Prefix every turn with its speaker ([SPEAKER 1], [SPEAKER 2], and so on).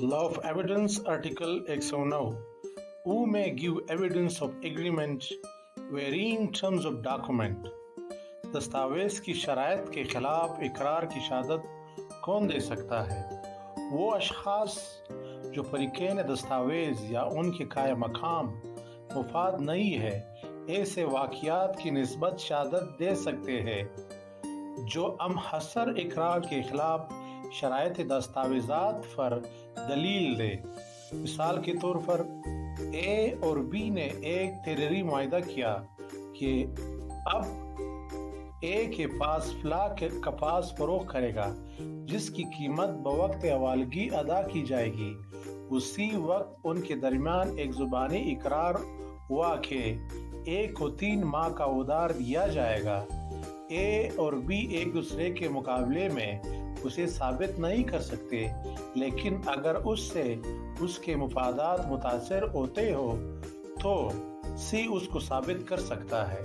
[SPEAKER 1] Law of Evidence Article 109 Who may give evidence of agreement varying terms of document دستاویز کی شرائط کے خلاف اقرار کی شہادت کون دے سکتا ہے؟ وہ اشخاص جو فریقین دستاویز یا ان کے قائم مقام مفاد نہیں ہے ایسے واقعات کی نسبت شہادت دے سکتے ہیں جو ام حصر اقرار کے خلاف شرائط دستاویزات پر دلیل دے۔ مثال کے طور پر اے اور بی نے ایک تجارتی معاہدہ کیا کہ اب اے کے پاس فلاں کپاس فروخت کرے گا جس کی قیمت بوقت حوالگی ادا کی جائے گی۔ اسی وقت ان کے درمیان ایک زبانی اقرار ہوا کہ اے کو 3 ماہ کا ادھار دیا جائے گا۔ اے اور بی ایک دوسرے کے مقابلے میں اسے ثابت نہیں کر سکتے، لیکن اگر اس سے اس کے مفادات متاثر ہوتے ہو تو سی اس کو ثابت کر سکتا ہے۔